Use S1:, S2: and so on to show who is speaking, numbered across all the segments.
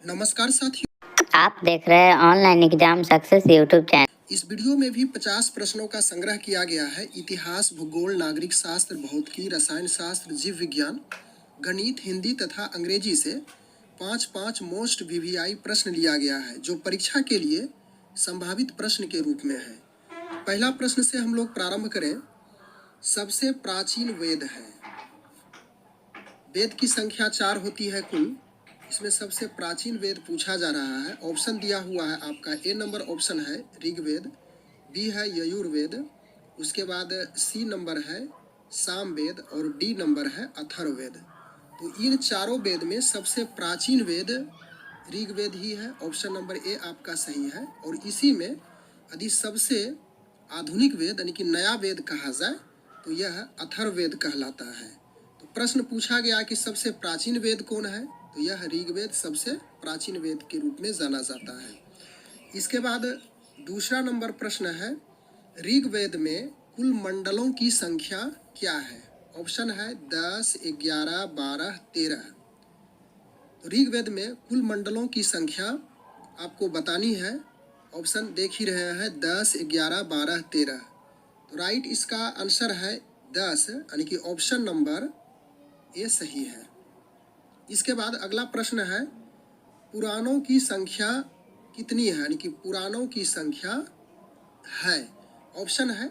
S1: नमस्कार साथियों।
S2: आप देख रहे हैं online exam success YouTube channel.
S1: इस वीडियो में भी 50 प्रश्नों का संग्रह किया गया है। इतिहास, भूगोल, नागरिक शास्त्र, भौतिकी, रसायन शास्त्र, जीव विज्ञान, गणित, हिंदी तथा अंग्रेजी से 5-5 मोस्ट वीवीआई प्रश्न लिया गया है जो परीक्षा के लिए संभावित प्रश्न के रूप में है। पहला प्रश्न से हम लोग प्रारंभ करें। सबसे प्राचीन वेद है। वेद की संख्या 4 होती है कुल। इसमें सबसे प्राचीन वेद पूछा जा रहा है। ऑप्शन दिया हुआ है आपका। ए नंबर ऑप्शन है ऋग्वेद, बी है यजुर्वेद, उसके बाद सी नंबर है सामवेद और डी नंबर है अथर्ववेद। तो इन चारों वेद में सबसे प्राचीन वेद ऋग्वेद ही है। ऑप्शन नंबर ए आपका सही है। और इसी में यदि सबसे आधुनिक वेद यानी कि नया वेद कहा जाए तो यह अथर्ववेद कहलाता है। तो प्रश्न पूछा गया कि सबसे प्राचीन वेद कौन है, तो यह ऋग्वेद सबसे प्राचीन वेद के रूप में जाना जाता है। इसके बाद दूसरा नंबर प्रश्न है, ऋग्वेद में कुल मंडलों की संख्या क्या है। ऑप्शन है 10, 11, 12, 13। तो ऋग्वेद में कुल मंडलों की संख्या आपको बतानी है। ऑप्शन देख ही रहे हैं 10, 11, 12, 13। तो राइट इसका आंसर है 10 यानी कि ऑप्शन नंबर ए सही है। इसके बाद अगला प्रश्न है, पुराणों की संख्या कितनी है यानी कि पुराणों की संख्या है। ऑप्शन है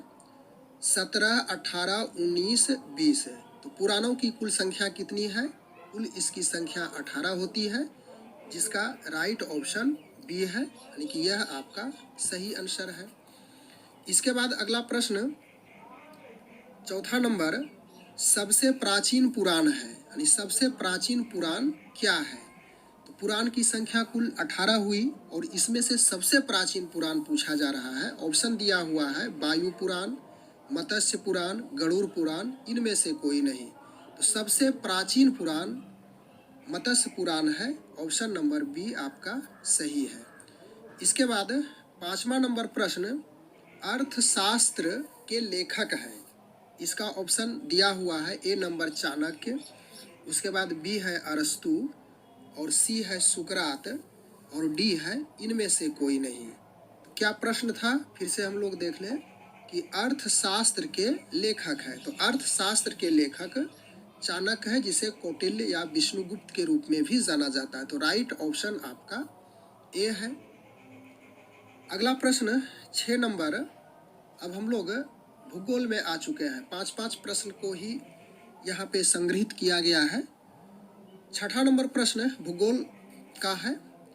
S1: 17, 18, 19, 20। तो पुराणों की कुल संख्या कितनी है। कुल इसकी संख्या 18 होती है जिसका राइट ऑप्शन बी है यानी कि यह आपका सही आंसर है। इसके बाद अगला प्रश्न चौथा नंबर, सबसे प्राचीन पुराण है यानी सबसे प्राचीन पुराण क्या है। तो पुराण की संख्या कुल 18 हुई और इसमें से सबसे प्राचीन पुराण पूछा जा रहा है। ऑप्शन दिया हुआ है वायु पुराण, मत्स्य पुराण, गरुड़ पुराण, इनमें से कोई नहीं। तो सबसे प्राचीन पुराण मत्स्य पुराण है। ऑप्शन नंबर बी आपका सही है। इसके बाद पांचवा नंबर प्रश्न, अर्थशास्त्र के लेखक हैं। इसका ऑप्शन दिया हुआ है ए नंबर चाणक्य, उसके बाद बी है अरस्तु और सी है सुकरात और डी है इनमें से कोई नहीं। तो क्या प्रश्न था, फिर से हम लोग देख लें कि अर्थशास्त्र के लेखक है। तो अर्थशास्त्र के लेखक चाणक्य है जिसे कौटिल्य या विष्णुगुप्त के रूप में भी जाना जाता है। तो राइट ऑप्शन आपका ए है। अगला प्रश्न 6 नंबर। अब हम लोग भूगोल में आ चुके हैं। 5-5 प्रश्न को ही यहाँ पे संग्रहित किया गया है। छठा नंबर प्रश्न भूगोल का है,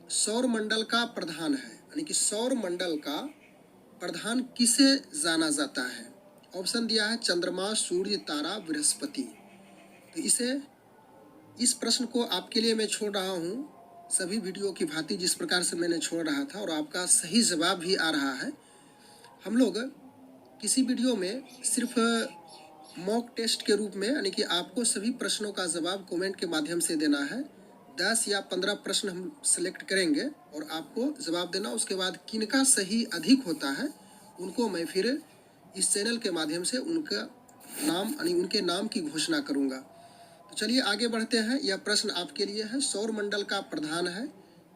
S1: सौर मंडल का प्रधान है यानी कि सौर मंडल का प्रधान किसे जाना जाता है। ऑप्शन दिया है चंद्रमा, सूर्य, तारा, बृहस्पति। तो इस प्रश्न को आपके लिए मैं छोड़ रहा हूँ सभी वीडियो की भांति जिस प्रकार से मैंने छोड़ रहा था, और आपका सही जवाब भी आ रहा है। हम लोग किसी वीडियो में सिर्फ मॉक टेस्ट के रूप में यानी कि आपको सभी प्रश्नों का जवाब कमेंट के माध्यम से देना है। 10 या 15 प्रश्न हम सेलेक्ट करेंगे और आपको जवाब देना। उसके बाद किनका सही अधिक होता है उनको मैं फिर इस चैनल के माध्यम से उनका नाम यानी उनके नाम की घोषणा करूंगा। तो चलिए आगे बढ़ते हैं। यह प्रश्न आपके लिए है, सौर मंडल का प्रधान है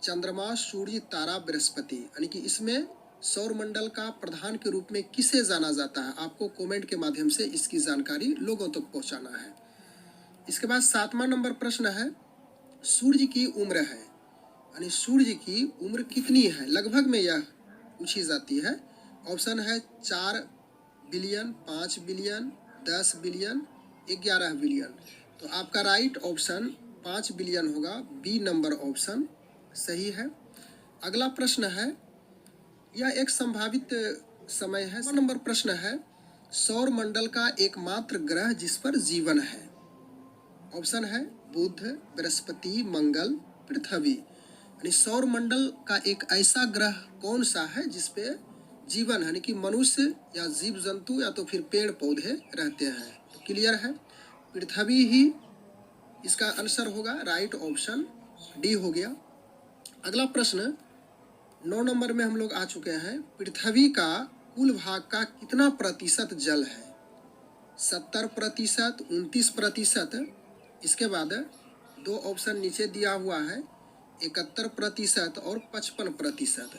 S1: चंद्रमा, सूर्य, तारा, बृहस्पति यानी कि इसमें सौर मंडल का प्रधान के रूप में किसे जाना जाता है। आपको कमेंट के माध्यम से इसकी जानकारी लोगों तक पहुंचाना है। इसके बाद 7वां नंबर प्रश्न है, सूर्य की उम्र है यानी सूर्य की उम्र कितनी है, लगभग में यह पूछी जाती है। ऑप्शन है 4 बिलियन, 5 बिलियन, 10 बिलियन, 11 बिलियन। तो आपका राइट ऑप्शन 5 बिलियन होगा। बी नंबर ऑप्शन सही है। अगला प्रश्न है, यह एक संभावित समय है। नंबर प्रश्न है, सौर मंडल का एकमात्र ग्रह जिस पर जीवन है। ऑप्शन है बुध, बृहस्पति, मंगल, पृथ्वी। यानी सौर मंडल का एक ऐसा ग्रह कौन सा है जिसपे जीवन है, यानी कि मनुष्य या जीव जंतु या तो फिर पेड़ पौधे रहते हैं। तो क्लियर है, पृथ्वी ही इसका आंसर होगा। राइट ऑप्शन डी हो गया। अगला प्रश्न 9 नंबर में हम लोग आ चुके हैं। पृथ्वी का कुल भाग का कितना प्रतिशत जल है। 70%, 29%। इसके बाद 2 ऑप्शन नीचे दिया हुआ है, 71% और 55%।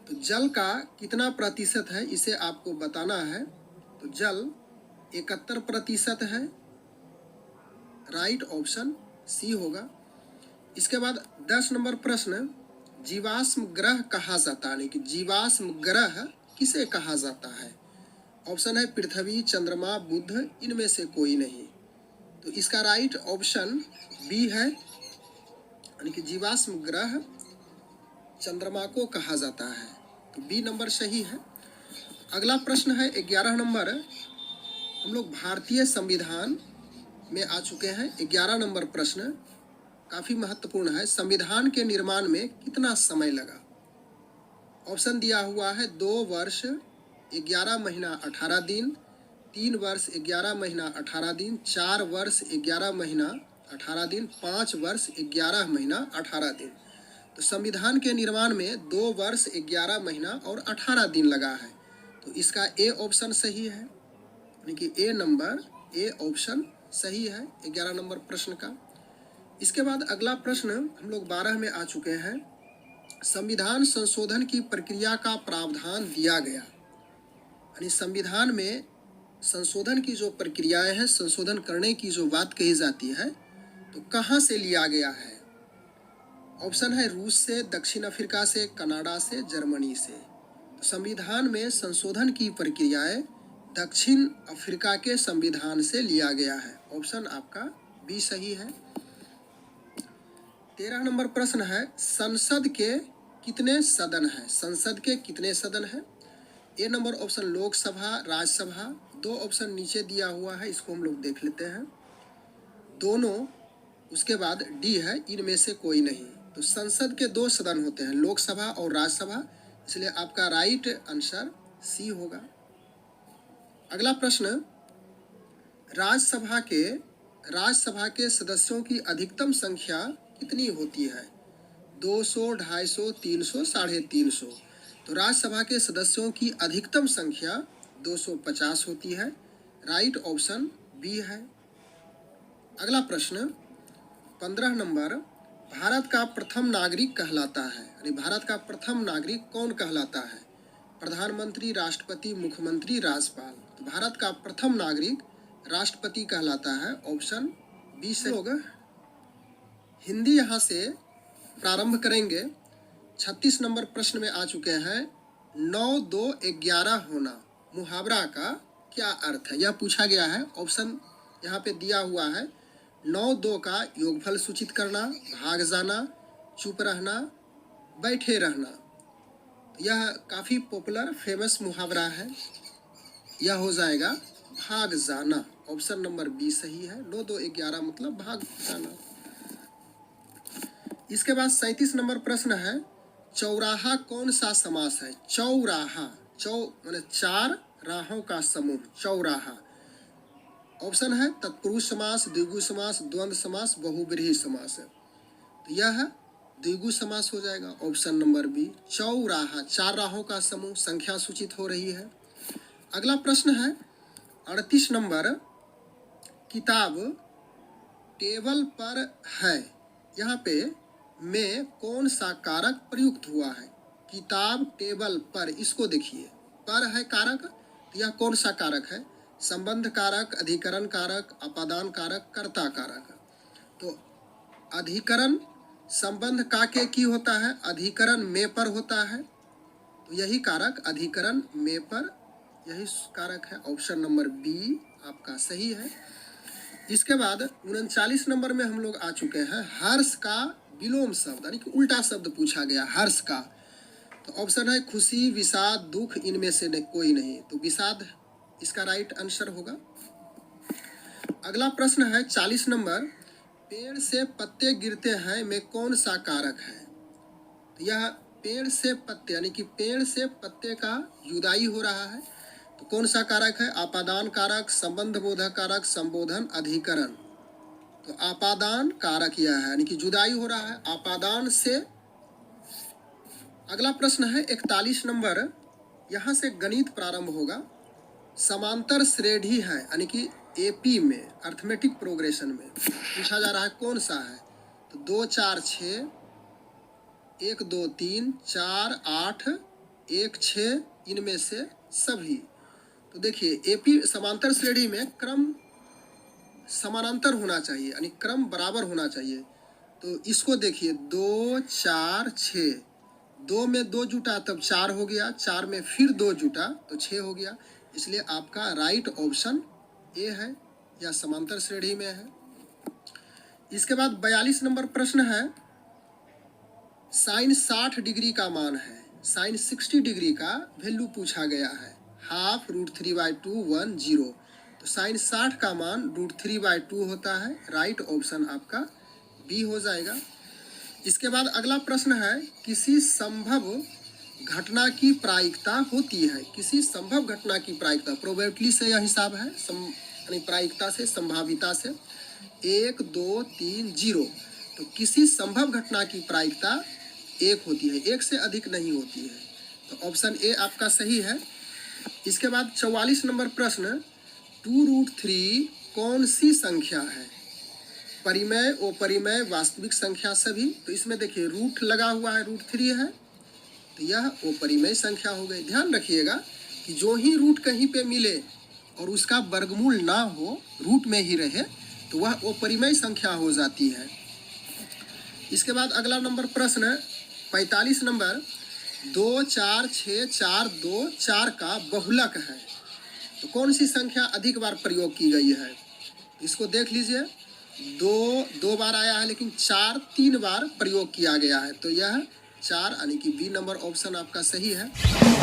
S1: तो जल का कितना प्रतिशत है इसे आपको बताना है। तो जल 71% है, राइट ऑप्शन सी होगा। इसके बाद 10 नंबर प्रश्न, जीवाश्म ग्रह कहा जाता है, यानी कि जीवाश्म ग्रह किसे कहा जाता है? ऑप्शन है पृथ्वी, चंद्रमा, बुध, इनमें से कोई नहीं। तो इसका राइट ऑप्शन बी है, यानी कि जीवाश्म ग्रह चंद्रमा को कहा जाता है। तो बी नंबर सही है। अगला प्रश्न है 11 नंबर। हम लोग भारतीय संविधान में आ चुके हैं। 11 नंबर प्रश्न काफी महत्वपूर्ण है। संविधान के निर्माण में कितना समय लगा? ऑप्शन दिया हुआ है 2 वर्ष 11 महीना 18 दिन, 3 वर्ष 11 महीना 18 दिन, 4 वर्ष 11 महीना 18 दिन, 5 वर्ष 11 महीना 18 दिन। तो संविधान के निर्माण में 2 वर्ष 11 महीना और 18 दिन लगा है। तो इसका ए ऑप्शन सही है, यानी कि ए ऑप्शन सही है 11 नंबर प्रश्न का। इसके बाद अगला प्रश्न हम लोग 12 में आ चुके हैं। संविधान संशोधन की प्रक्रिया का प्रावधान दिया गया, यानी संविधान में संशोधन की जो प्रक्रियाएं हैं, संशोधन करने की जो बात कही जाती है, तो कहाँ से लिया गया है? ऑप्शन है रूस से, दक्षिण अफ्रीका से, कनाडा से, जर्मनी से। तो संविधान में संशोधन की प्रक्रियाएं दक्षिण अफ्रीका के संविधान से लिया गया है। ऑप्शन आपका बी सही है। 13 नंबर प्रश्न है, संसद के कितने सदन हैं? संसद के कितने सदन हैं? A number option Lok Sabha, Rajya Sabha. 2 option नीचे दिया हुआ है, इसको हम लोग देख लेते हैं। दोनों, उसके बाद डी है, इनमें से कोई नहीं। तो संसद के 2 सदन होते हैं, लोकसभा और राज्यसभा, इसलिए आपका राइट आंसर सी होगा। अगला प्रश्न, राज्यसभा के सदस्यों की अधिकतम संख्या कितनी होती है? 200, 250, 300, 350। तो राज्यसभा के सदस्यों की अधिकतम संख्या 250 होती है, राइट ऑप्शन बी है। अगला प्रश्न 15 नंबर, भारत का प्रथम नागरिक कहलाता है, यानी भारत का प्रथम नागरिक कौन कहलाता है? प्रधानमंत्री, राष्ट्रपति, मुख्यमंत्री, राज्यपाल। तो भारत का प्रथम नागरिक राष्ट्रपति कहलाता है, ऑप्शन बी से होगा। हिंदी यहाँ से प्रारंभ करेंगे। 36 नंबर प्रश्न में आ चुके हैं। 9, 2, 11 होना मुहावरा का क्या अर्थ है? यह पूछा गया है। ऑप्शन यहाँ पे दिया हुआ है। 9, 2 का योगफल सूचित करना, भाग जाना, चुप रहना, बैठे रहना। यह काफी पॉपुलर फेमस मुहावरा है, यह हो जाएगा भाग जाना। ऑप्शन नंबर बी सही है। 9, 2, 11 मतलब भाग जाना। इसके बाद 37 नंबर प्रश्न है, चौराहा कौन सा समास है? चौराहा, माने 4 राहों का समूह, चौराहा। ऑप्शन है तत्पुरुष समास, द्विगु समास, द्वंद्व समास, बहुब्रीहि समास। तो यह द्विगु समास हो जाएगा, ऑप्शन नंबर बी। चौराहा, 4 राहों का समूह, संख्या सूचित हो रही है। अगला प्रश्न है 38 नंबर, किताब टेबल पर है, यहाँ पे में कौन सा कारक प्रयुक्त हुआ है? किताब टेबल पर, इसको देखिए, पर है कारक, तो यह कौन सा कारक है? संबंध कारक, अधिकरण कारक, अपादान कारक, कर्ता कारक। तो अधिकरण संबंध का के की होता है, अधिकरण में पर होता है, तो यही कारक अधिकरण में पर, यही कारक है। ऑप्शन नंबर बी आपका सही है। इसके बाद 39 नंबर में हम लोग आ चुके हैं। हर्ष का विलोम शब्द, यानी कि उल्टा शब्द पूछा गया हर्ष का। तो ऑप्शन है खुशी, विषाद, दुख, इनमें से कोई नहीं। तो विषाद इसका राइट आंसर होगा। अगला प्रश्न है 40 नंबर, पेड़ से पत्ते गिरते हैं में कौन सा कारक है? तो यह पेड़ से पत्ते, यानी कि पेड़ से पत्ते का जुदाई हो रहा है, तो कौन सा कारक है? आपादान कारक, संबंध बोधक कारक, संबोधन, अधिकरण। तो आपादान कारक यह है, यानी कि जुदाई हो रहा है आपादान से। अगला प्रश्न है 41 नंबर, यहाँ से गणित प्रारंभ होगा। समांतर श्रेणी है, यानी कि एपी में अर्थमेटिक प्रोग्रेशन में पूछा जा रहा है कौन सा है? तो 2, 4, 6, 1 2 3 4 8 1 6 इनमें से सभी। तो देखिए एपी समांतर श्रेणी में क्रम समानांतर होना चाहिए, यानी क्रम बराबर होना चाहिए। तो इसको देखिए 2 4 6, 2 में 2 जुटा तब 4 हो गया, 4 में फिर 2 जुटा तो 6 हो गया। इसलिए आपका राइट ऑप्शन ए है, या समांतर श्रेणी में है। इसके बाद 42 नंबर प्रश्न है, साइन 60 डिग्री का मान है, साइन 60 डिग्री का वैल्यू पूछा गया है, हाफ √3/2 1 0। तो साइन 60 का मान √3/2 होता है। राइट ऑप्शन आपका बी हो जाएगा। इसके बाद अगला प्रश्न है, किसी संभव घटना की प्रायिकता होती है। किसी संभव घटना की प्रायिकता, प्रोबेबिलिटी से यह हिसाब है, यानी प्रायिकता से, संभाविता से। 1 2 3 0। तो किसी संभव घटना की प्रायिकता 1 होती है, 1 से अधिक नहीं होती है। तो ऑप्शन ए आपका सही है। इसके बाद 44 नंबर प्रश्न, 2√3 कौन सी संख्या है? परिमेय, अपरिमेय, वास्तविक संख्या सभी। तो इसमें देखिए रूट लगा हुआ है, √3 है, तो यह अपरिमेय संख्या हो गई। ध्यान रखिएगा कि जो ही रूट कहीं पे मिले और उसका वर्गमूल ना हो, रूट में ही रहे, तो वह अपरिमेय संख्या हो जाती है। इसके बाद अगला नंबर प्रश्न 45 नंबर, 2 4 6 4 2 4 का बहुलक है। तो कौन सी संख्या अधिक बार प्रयोग की गई है? इसको देख लीजिए, 2 बार आया है, लेकिन 4 3 बार प्रयोग किया गया है। तो यह 4 यानी कि बी नंबर ऑप्शन आपका सही है।